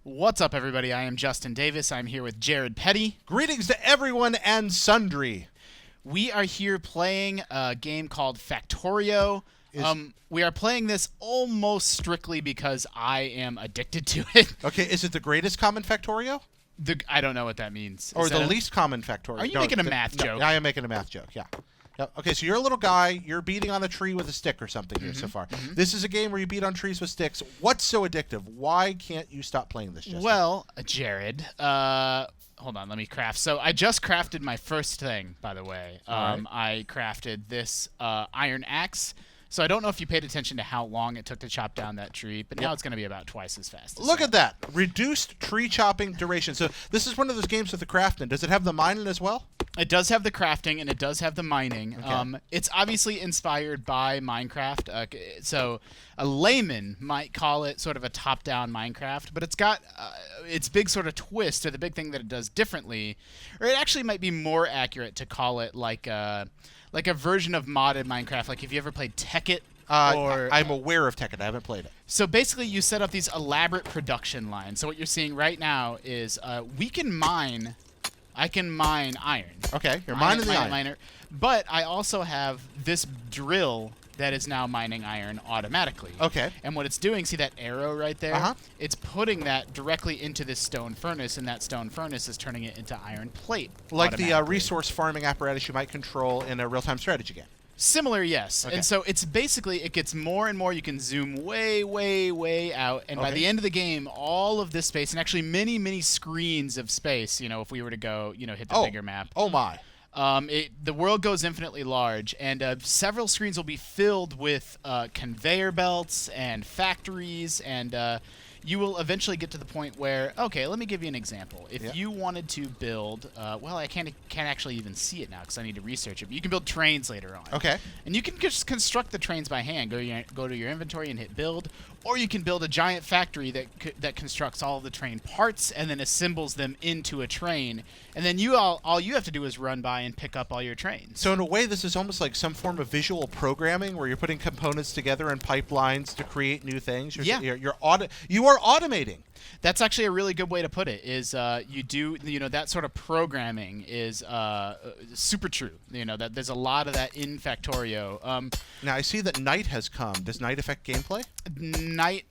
What's up, everybody? I am Justin Davis. I'm here with Jared Petty. Greetings to everyone and sundry. We are here playing a game called Factorio. We are playing this almost strictly because I am addicted to it. Okay, is it the greatest common Factorio? I don't know what that means. Or the least common Factorio? Are you making a math joke? I am making a math joke, yeah. Yep. Okay, so you're a little guy. You're beating on a tree with a stick or something here so far. This is a game where you beat on trees with sticks. What's so addictive? Why can't you stop playing this, Justin? Well, Jared, hold on, let me craft. So I just crafted my first thing, by the way. Right. I crafted this iron axe. So I don't know if you paid attention to how long it took to chop down that tree, but now it's going to be about twice as fast. Look at that. Reduced tree chopping duration. So this is one of those games with the crafting. Does it have the mining as well? It does have the crafting, and it does have the mining. Okay. It's obviously inspired by Minecraft. So a layman might call it sort of a top-down Minecraft, but it's got its big sort of twist, or the big thing that it does differently. Or it actually might be more accurate to call it like a version of modded Minecraft. Like, if you ever played Tekkit? I'm aware of Tekkit. I haven't played it. So basically, you set up these elaborate production lines. So what you're seeing right now is I can mine iron. Okay, you're mining the iron. But I also have this drill that is now mining iron automatically. Okay. And what it's doing, see that arrow right there? Uh-huh. It's putting that directly into this stone furnace, and that stone furnace is turning it into iron plate. Like the resource farming apparatus you might control in a real-time strategy game. Similar, yes. Okay. And so it's basically, it gets more and more. You can zoom way, way, way out. And by the end of the game, all of this space, and actually many, many screens of space, if we were to go, hit the bigger map. Oh, my. The world goes infinitely large, and several screens will be filled with conveyor belts and factories, and you will eventually get to the point where, okay, let me give you an example. If you wanted to build, well, I can't actually even see it now because I need to research it, but you can build trains later on. Okay. And you can just construct the trains by hand. Go to your inventory and hit build, or you can build a giant factory that constructs all of the train parts and then assembles them into a train. And then all you have to do is run by and pick up all your trains. So in a way, this is almost like some form of visual programming where you're putting components together in pipelines to create new things. You are automating. That's actually a really good way to put it. Is that sort of programming is super true. That there's a lot of that in Factorio. Now I see that night has come. Does night affect gameplay? Night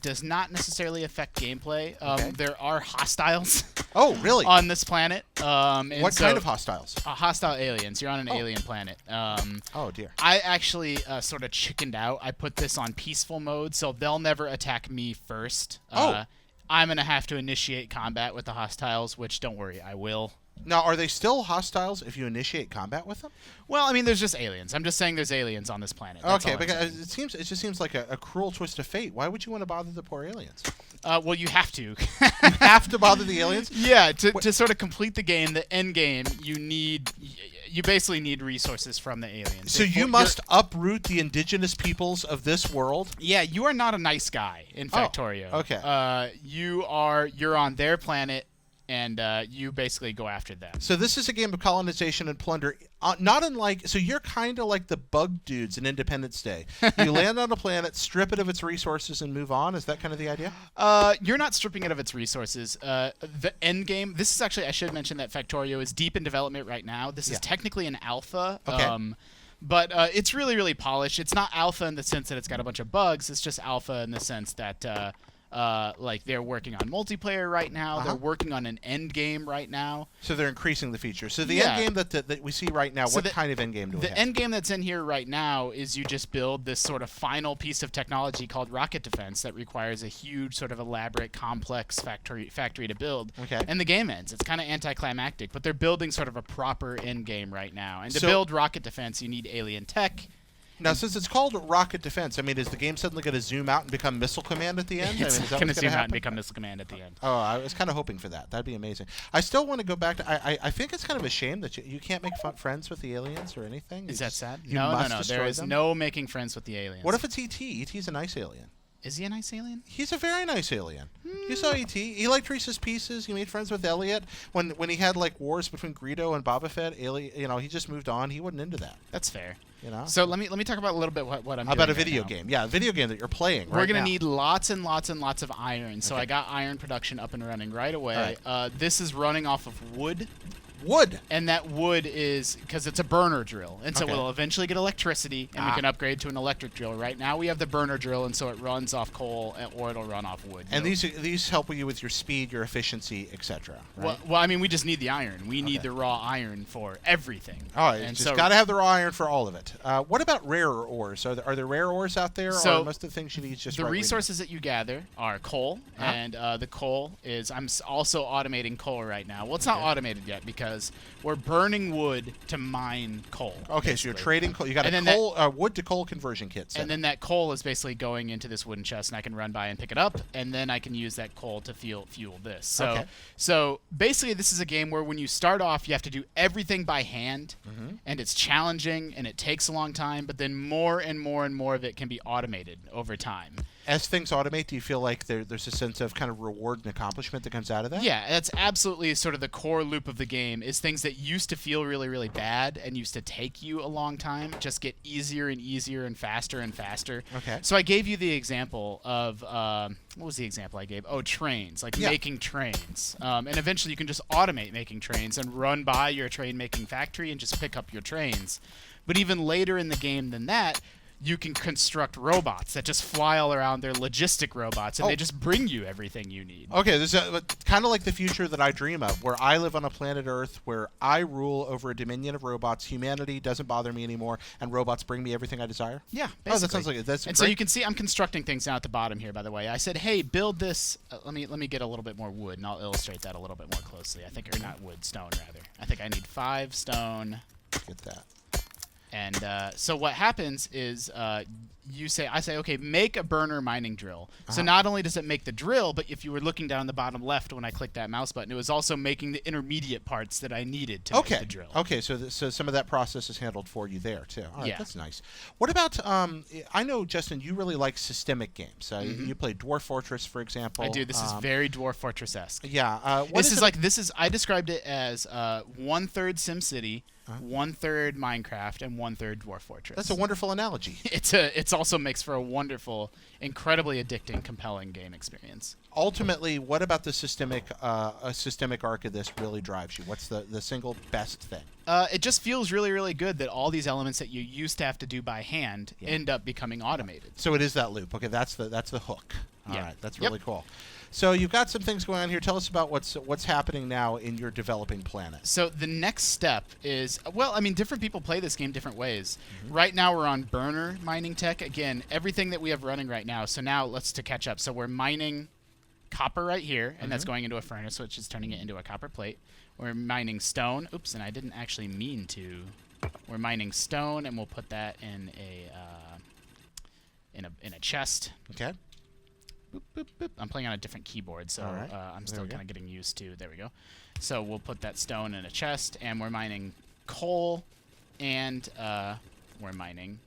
does not necessarily affect gameplay. There are hostiles. Oh, really? On this planet. What kind of hostiles? Hostile aliens. You're on an alien planet. Oh dear. I actually sort of chickened out. I put this on peaceful mode, so they'll never attack me first. I'm going to have to initiate combat with the hostiles, which, don't worry, I will. Now, are they still hostiles if you initiate combat with them? Well, I mean, there's just aliens. I'm just saying there's aliens on this planet. That's okay, because it just seems like a cruel twist of fate. Why would you want to bother the poor aliens? Well, you have to. You have to bother the aliens? Yeah, to sort of complete the game, the end game, you basically need resources from the aliens. So you must uproot the indigenous peoples of this world? Yeah, you are not a nice guy in Factorio. Oh, okay. You're on their planet, and you basically go after them. So this is a game of colonization and plunder, not unlike... So you're kind of like the bug dudes in Independence Day. You land on a planet, strip it of its resources, and move on? Is that kind of the idea? You're not stripping it of its resources. The end game... This is actually... I should mention that Factorio is deep in development right now. This is technically an alpha. Okay. But it's really, really polished. It's not alpha in the sense that it's got a bunch of bugs. It's just alpha in the sense that... like they're working on multiplayer right now. They're working on an end game right now. So they're increasing the features. So the end game that we see right now, what kind of end game do we have? The end game that's in here right now is you just build this sort of final piece of technology called rocket defense that requires a huge sort of elaborate, complex factory to build. Okay. And the game ends. It's kind of anticlimactic, but they're building sort of a proper end game right now. And to build rocket defense, you need alien tech. Now, since it's called Rocket Defense, I mean, is the game suddenly going to zoom out and become Missile Command at the end? It's going to zoom out and become Missile Command at the end. Oh, I was kind of hoping for that. That'd be amazing. I still want to go back to... I think it's kind of a shame that you can't make friends with the aliens or anything. Is that sad? No. There is no making friends with the aliens. What if it's E.T.? E.T.'s a nice alien. Is he a nice alien? He's a very nice alien. You saw E.T. He liked Reese's Pieces. He made friends with Elliot. When he had like wars between Greedo and Boba Fett, he just moved on. He wasn't into that. That's fair. You know. So let me talk about a little bit what I'm doing about a right video now. game. Yeah, a video game that you're playing. We're gonna now. need lots and lots and lots of iron. So Okay. I got iron production up and running right away. All This is running off of wood. Wood. And that wood is because it's a burner drill, and so Okay. we'll eventually get electricity, and we can upgrade to an electric drill. Right now we have the burner drill, and so it runs off coal, or it'll run off wood. And these help you with your speed, your efficiency, etc. Right? Well, I mean, we just need the iron. We need the raw iron for everything. All right, and just got to have the raw iron for all of it. What about rarer ores? Are there rare ores out there, or most of the things you need is just the resources that you gather are coal, and the coal is I'm also automating coal right now. Well, it's not automated yet because we're burning wood to mine coal. Okay, so you're trading coal. You got a wood to coal conversion kit. And then that coal is basically going into this wooden chest, and I can run by and pick it up, and then I can use that coal to fuel this. So basically, this is a game where when you start off, you have to do everything by hand, and it's challenging, and it takes a long time, but then more and more and more of it can be automated over time. As things automate, do you feel like there's a sense of kind of reward and accomplishment that comes out of that? Yeah, that's absolutely sort of the core loop of the game, is things that used to feel really, really bad and used to take you a long time just get easier and easier and faster and faster. Okay. So I gave you the example of, what was the example I gave? Oh, trains, like making trains. And eventually you can just automate making trains and run by your train making factory and just pick up your trains. But even later in the game than that, you can construct robots that just fly all around. They're logistic robots, and they just bring you everything you need. Okay, this is kind of like the future that I dream of, where I live on a planet Earth where I rule over a dominion of robots. Humanity doesn't bother me anymore, and robots bring me everything I desire. Yeah, basically. Oh, that sounds like it. That's and great. So you can see I'm constructing things down at the bottom here, by the way. I said, hey, build this. Let me get a little bit more wood, and I'll illustrate that a little bit more closely. I think, or not wood, stone, rather. I think I need 5 stone. Get that. And so what happens is I say, okay, make a burner mining drill. So not only does it make the drill, but if you were looking down the bottom left when I clicked that mouse button, it was also making the intermediate parts that I needed to make the drill. Okay, so some of that process is handled for you there, too. All right, Yeah. that's nice. What about, I know, Justin, you really like systemic games. You play Dwarf Fortress, for example. I do. This is very Dwarf Fortress-esque. Yeah. I described it as 1/3 SimCity, 1/3 Minecraft, and 1/3 Dwarf Fortress. That's a wonderful analogy. It's also makes for a wonderful, incredibly addicting, compelling game experience. Ultimately, what about the systemic arc of this really drives you? What's the single best thing? It just feels really, really good that all these elements that you used to have to do by hand end up becoming automated. So it is that loop. Okay, that's the hook. All Yeah. right, that's really cool. So you've got some things going on here. Tell us about what's happening now in your developing planet. So the next step is, well, I mean, different people play this game different ways. Right now we're on burner mining tech. Again, everything that we have running right now. So now let's to catch up. So we're mining copper right here, and that's going into a furnace, which is turning it into a copper plate. We're mining stone. Oops, and I didn't actually mean to. We're mining stone, and we'll put that in a chest. Okay. Boop, boop, boop. I'm playing on a different keyboard, so I'm still kind of getting used to. There we go. So we'll put that stone in a chest, and we're mining coal, and we're mining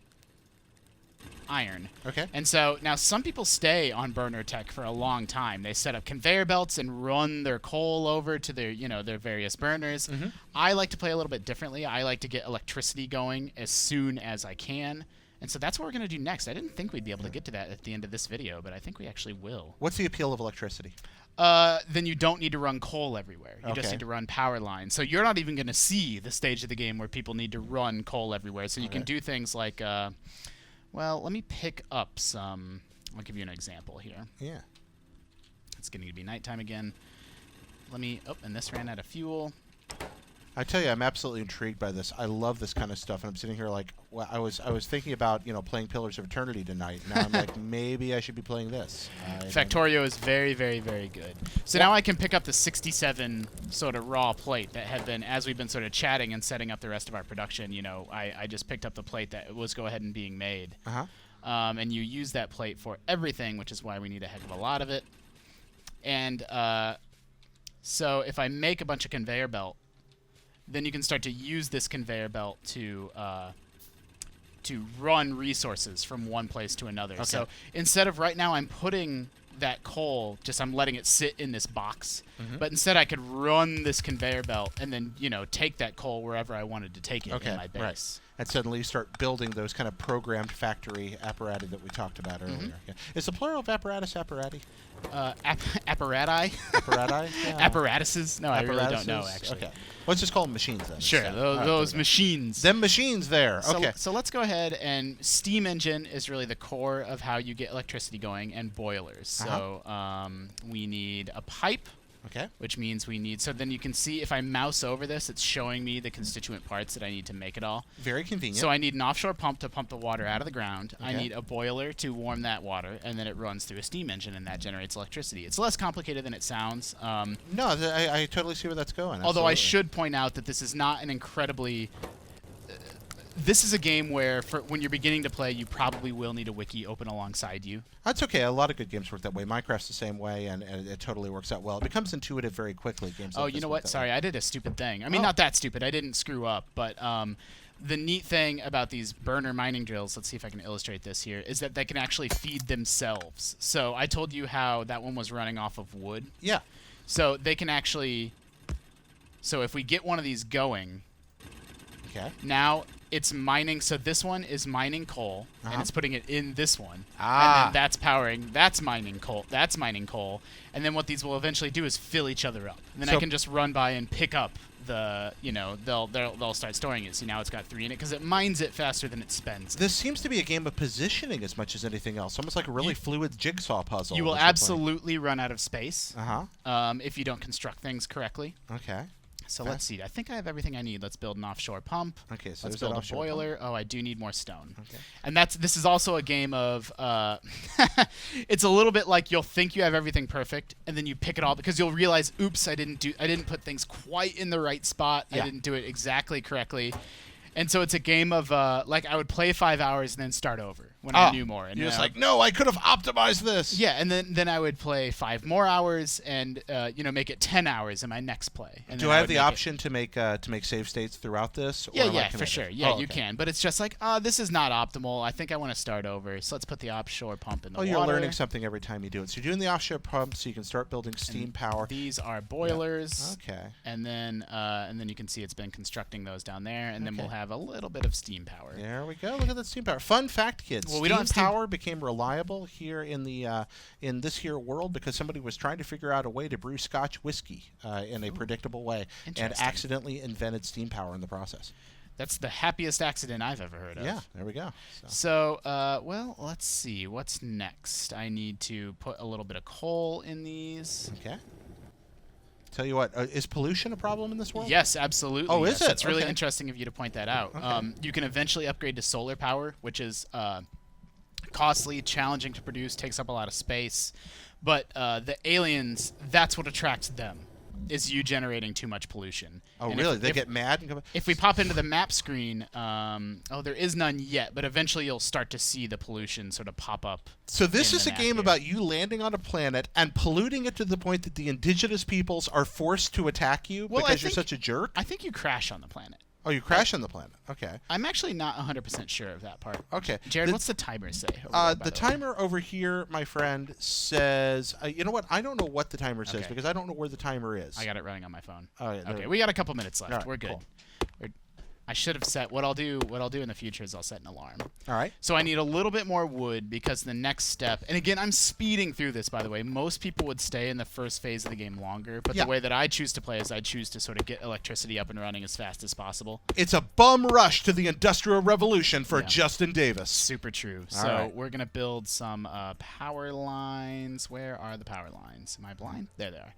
iron. Okay. And so now some people stay on burner tech for a long time. They set up conveyor belts and run their coal over to their various burners. I like to play a little bit differently. I like to get electricity going as soon as I can. And so that's what we're going to do next. I didn't think we'd be able to get to that at the end of this video, but I think we actually will. What's the appeal of electricity? Then you don't need to run coal everywhere. You just Okay. need to run power lines. So you're not even going to see the stage of the game where people need to run coal everywhere. So you can do things like, well, let me pick up some. I'll give you an example here. Yeah. It's getting to be nighttime again. And this ran out of fuel. I tell you, I'm absolutely intrigued by this. I love this kind of stuff, and I'm sitting here like, well, I was thinking about playing Pillars of Eternity tonight. Now I'm like, maybe I should be playing this. Factorio is very, very, very good. So now I can pick up the 67 sort of raw plate that had been, as we've been sort of chatting and setting up the rest of our production. I just picked up the plate that was go ahead and being made. And you use that plate for everything, which is why we need a heck of a lot of it. And so if I make a bunch of conveyor belt, then you can start to use this conveyor belt to to run resources from one place to another. Okay. So instead of right now I'm putting that coal, I'm letting it sit in this box, but instead I could run this conveyor belt and then, take that coal wherever I wanted to take it in my base. Right. And suddenly you start building those kind of programmed factory apparatus that we talked about earlier. Yeah. Is the plural of apparatus apparati? Apparati? Apparati? Yeah. Apparatuses? No, I really don't know, actually. Okay. Let's just call them machines then. Sure, instead. those machines. Them machines there. Okay. So let's go ahead, and steam engine is really the core of how you get electricity going, and boilers. So we need a pipe. Okay. Which means we need... So then you can see if I mouse over this, it's showing me the constituent parts that I need to make it all. Very convenient. So I need an offshore pump to pump the water out of the ground. Okay. I need a boiler to warm that water, and then it runs through a steam engine, and that generates electricity. It's less complicated than it sounds. No, I totally see where that's going. Although I Absolutely. should point out that this is not an incredibly... This is a game where, when you're beginning to play, you probably will need a wiki open alongside you. That's okay. A lot of good games work that way. Minecraft's the same way, and it totally works out well. It becomes intuitive very quickly. Games. Oh, like you this know work what? that Sorry, way. I did a stupid thing. I mean, not that stupid. I didn't screw up, but the neat thing about these burner mining drills, let's see if I can illustrate this here, is that they can actually feed themselves. So I told you how that one was running off of wood. Yeah. So they can actually... So if we get one of these going... Okay. Now it's mining. So this one is mining coal, and it's putting it in this one. Ah. And then that's powering. That's mining coal. That's mining coal. And then what these will eventually do is fill each other up. And then So I can just run by and pick up the. They'll start storing it. See, now it's got 3 in it because it mines it faster than it spends. This seems to be a game of positioning as much as anything else. Almost like a really fluid jigsaw puzzle. You will that you're absolutely run out of space. playing. If you don't construct things correctly. Okay. So let's see. I think I have everything I need. Let's build an offshore pump. Okay, so let's there's that build a offshore boiler. Oh, I do need more stone. Okay. And this is also a game of it's a little bit like you'll think you have everything perfect, and then you pick it all because you'll realize, oops, I didn't put things quite in the right spot. Yeah. I didn't do it exactly correctly. And so it's a game of like I would play 5 hours and then start over when I knew more. And You're just like, no, I could have optimized this. yeah, and then I would play 5 more hours and make it 10 hours in my next play. And Do then I have would the make option to make save states throughout this? Or Yeah, am I yeah, for committed? sure. Yeah, Oh, you okay. can. But it's just like, this is not optimal. I think I want to start over. So let's put the offshore pump in the water. You're learning something every time you do it. So you're doing the offshore pump so you can start building steam power. These are boilers. Okay. And then you can see it's been constructing those down there, and then Okay. we'll have a little bit of steam power. There we go. Look at that steam power. Fun fact, kids. Well, we don't have steam steam- power became reliable here in the in this here world because somebody was trying to figure out a way to brew Scotch whiskey in a predictable way and Interesting. accidentally invented steam power in the process. That's the happiest accident I've ever heard of. Yeah, there we go. So, well, let's see. What's next? I need to put a little bit of coal in these. Okay. Tell you what, is pollution a problem in this world? Yes, absolutely. Oh, yes. is it? It's really Okay. interesting of you to point that out. Okay. You can eventually upgrade to solar power, which is costly, challenging to produce, takes up a lot of space. But the aliens, that's what attracts them, is you generating too much pollution. Oh, And really? if- They if- get mad and come. If we pop into the map screen, there is none yet, but eventually you'll start to see the pollution sort of pop up. So this in is the a map game here. about you landing on a planet and polluting it to the point that the indigenous peoples are forced to attack you Well, I because you're think- such a jerk? I think you crash on the planet. Oh, you crash on the planet. Okay. I'm actually not 100% sure of that part. Okay. Jared, The- what's the timer say? over there, by The way? timer over here, my friend, says, you know what? I don't know what the timer says Okay. because I don't know where the timer is. I got it running on my phone. Oh, yeah, there Okay, we we got a couple minutes left. All right, We're good. cool. I should have set what I'll do in the future is I'll set an alarm. All right. So I need a little bit more wood because the next step, and again, I'm speeding through this, by the way. Most people would stay in the first phase of the game longer, but Yeah. the way that I choose to play is I choose to sort of get electricity up and running as fast as possible. It's a bum rush to the Industrial Revolution for Yeah. Justin Davis. Super true. All So right. we're going to build some power lines. Where are the power lines? Am I blind? There they are.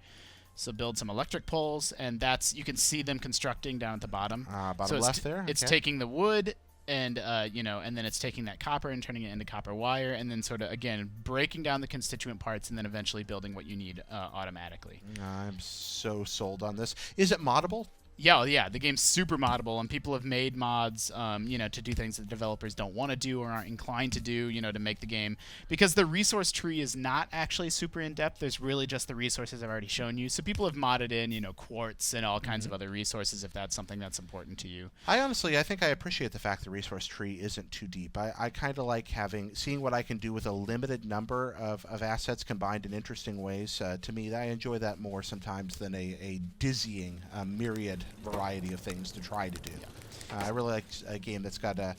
So build some electric poles, and you can see them constructing down at the bottom. Bottom so it's left there? It's Okay. taking the wood and and then it's taking that copper and turning it into copper wire, and then sort of again breaking down the constituent parts, and then eventually building what you need automatically. I'm so sold on this. Is it moddable? Yeah, the game's super moddable, and people have made mods, to do things that developers don't want to do or aren't inclined to do, to make the game. Because the resource tree is not actually super in-depth. There's really just the resources I've already shown you. So people have modded in, quartz and all kinds of other resources if that's something that's important to you. I think I appreciate the fact the resource tree isn't too deep. I kind of like seeing what I can do with a limited number of assets combined in interesting ways. To me, I enjoy that more sometimes than a dizzying myriad variety of things to try to do. I really like a game that's got a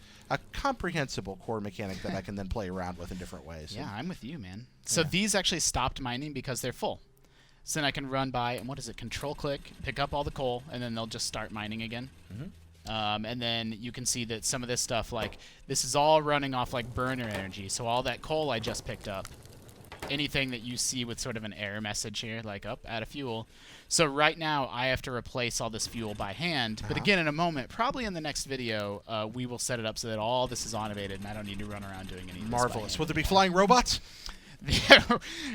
comprehensible core mechanic that I can then play around with in different ways. Yeah, I'm with you, man. So these actually stopped mining because they're full. So then I can run by, and what is it, control-click, pick up all the coal, and then they'll just start mining again. And then you can see that some of this stuff, like, this is all running off, like, burner energy. So all that coal I just picked up, anything that you see with sort of an error message here, like, add a fuel. So right now, I have to replace all this fuel by hand. But again, in a moment, probably in the next video, we will set it up so that all this is automated, and I don't need to run around doing anything. Marvelous. Will there be flying robots?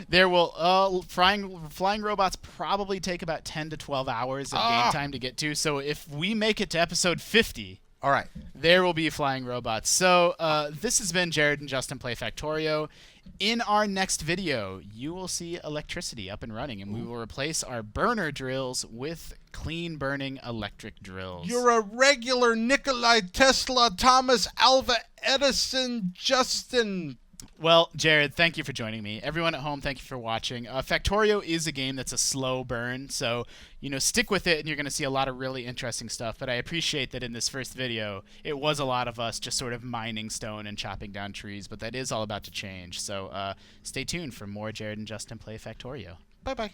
There will flying robots probably take about 10 to 12 hours of game time to get to. So if we make it to episode 50, all right, there will be flying robots. So this has been Jared and Justin Play Factorio. In our next video, you will see electricity up and running, and we will replace our burner drills with clean burning electric drills. You're a regular Nikolai Tesla, Thomas Alva Edison, Justin. Well, Jared, thank you for joining me. Everyone at home, thank you for watching. Factorio is a game that's a slow burn, so, stick with it and you're going to see a lot of really interesting stuff. But I appreciate that in this first video, it was a lot of us just sort of mining stone and chopping down trees, but that is all about to change. So stay tuned for more Jared and Justin Play Factorio. Bye-bye.